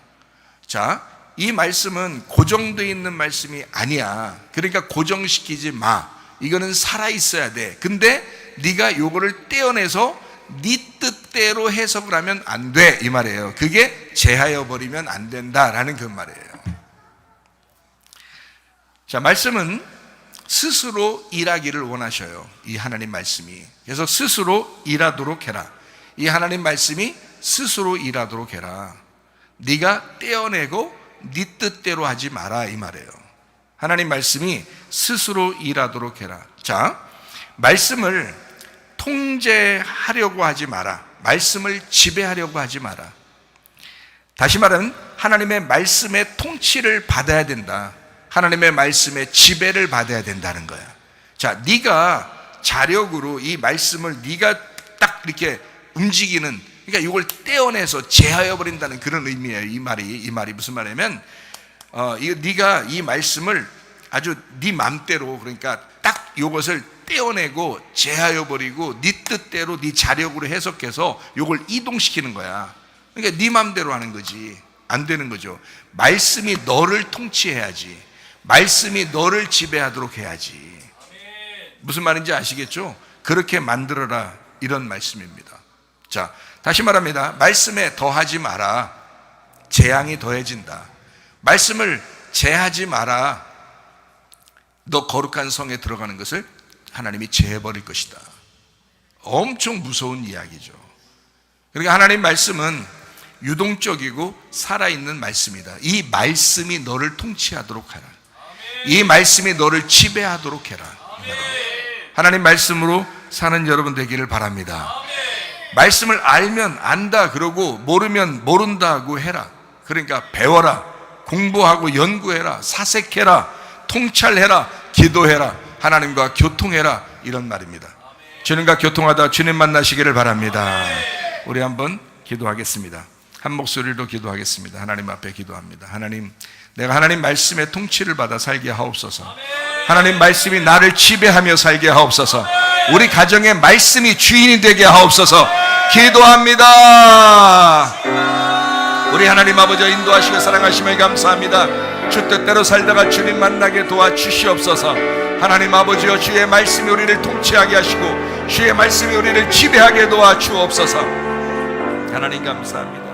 자, 이 말씀은 고정되어 있는 말씀이 아니야. 그러니까 고정시키지 마. 이거는 살아있어야 돼. 근데 네가 이거를 떼어내서 네 뜻대로 해석을 하면 안 돼 이 말이에요. 그게 제하여 버리면 안 된다라는 그 말이에요. 자, 말씀은 스스로 일하기를 원하셔요. 이 하나님 말씀이. 그래서 스스로 일하도록 해라. 이 하나님 말씀이 스스로 일하도록 해라. 네가 떼어내고 네 뜻대로 하지 마라, 이 말이에요. 하나님 말씀이 스스로 일하도록 해라. 자, 말씀을 통제하려고 하지 마라. 말씀을 지배하려고 하지 마라. 다시 말하면 하나님의 말씀의 통치를 받아야 된다. 하나님의 말씀의 지배를 받아야 된다는 거야. 자, 네가 자력으로 이 말씀을 네가 딱 이렇게 움직이는, 그러니까 이걸 떼어내서 제하여 버린다는 그런 의미예요. 이 말이 무슨 말이냐면 네가 이 말씀을 아주 네 맘대로, 그러니까 딱 이것을 떼어내고 제하여 버리고 네 뜻대로 네 자력으로 해석해서 이걸 이동시키는 거야. 그러니까 네 맘대로 하는 거지. 안 되는 거죠. 말씀이 너를 통치해야지. 말씀이 너를 지배하도록 해야지. 무슨 말인지 아시겠죠? 그렇게 만들어라, 이런 말씀입니다. 자, 다시 말합니다. 말씀에 더하지 마라. 재앙이 더해진다. 말씀을 제하지 마라. 너 거룩한 성에 들어가는 것을 하나님이 제해버릴 것이다. 엄청 무서운 이야기죠. 그러니까 하나님 말씀은 유동적이고 살아있는 말씀이다. 이 말씀이 너를 통치하도록 하라. 이 말씀이 너를 지배하도록 해라. 하나님 말씀으로 사는 여러분 되기를 바랍니다. 말씀을 알면 안다 그러고 모르면 모른다고 해라. 그러니까 배워라, 공부하고 연구해라, 사색해라, 통찰해라, 기도해라, 하나님과 교통해라, 이런 말입니다. 주님과 교통하다 주님 만나시기를 바랍니다. 우리 한번 기도하겠습니다. 한 목소리로 기도하겠습니다. 하나님 앞에 기도합니다. 하나님, 내가 하나님 말씀의 통치를 받아 살게 하옵소서. 하나님 말씀이 나를 지배하며 살게 하옵소서. 우리 가정의 말씀이 주인이 되게 하옵소서. 기도합니다. 우리 하나님 아버지 인도하시고 사랑하심을 감사합니다. 주 뜻대로 살다가 주님 만나게 도와주시옵소서. 하나님 아버지여, 주의 말씀이 우리를 통치하게 하시고 주의 말씀이 우리를 지배하게 도와주옵소서. 하나님 감사합니다.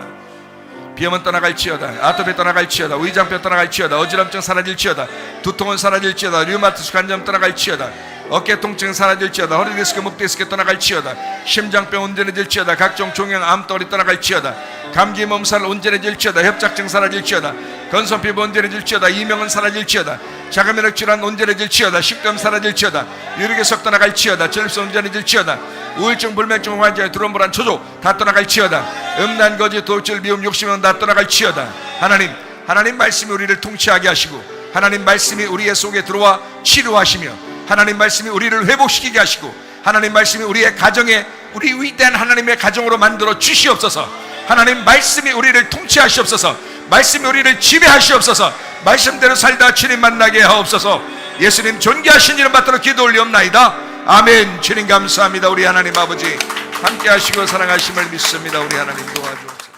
비염은 떠나갈지어다, 아토피 떠나갈지어다, 위장병 떠나갈지어다, 어지럼증 사라질지어다, 두통은 사라질지어다, 류마티스 관절 떠나갈지어다, 어깨 통증 사라질지어다, 허리 디스크, 목 디스크 떠나갈지어다, 심장병 온전해질지어다, 각종 종양 암덩어리 떠나갈지어다, 감기 몸살 온전해질지어다, 협착증 사라질지어다, 건선피부 온전해질지어다, 이명은 사라질지어다, 자가면역 질환 온전해질지어다, 식도염 사라질지어다, 유리개석 떠나갈지어다, 전립선 온전해질지어다, 우울증, 불면증, 환장, 두런불안, 초조 다 떠나갈지어다, 음란, 거짓, 도둑질, 미움, 욕심은 다 떠나갈지어다. 하나님 말씀이 우리를 통치하게 하시고 하나님 말씀이 우리의 속에 들어와 치료하시며 하나님 말씀이 우리를 회복시키게 하시고 하나님 말씀이 우리의 가정에 우리 위대한 하나님의 가정으로 만들어 주시옵소서. 하나님 말씀이 우리를 통치하시옵소서. 말씀이 우리를 지배하시옵소서. 말씀대로 살다 주님 만나게 하옵소서. 예수님 존귀하신 이름 받들어 기도 올리옵나이다. 아멘. 주님 감사합니다. 우리 하나님 아버지 함께 하시고 사랑하심을 믿습니다. 우리 하나님 도와주옵소서.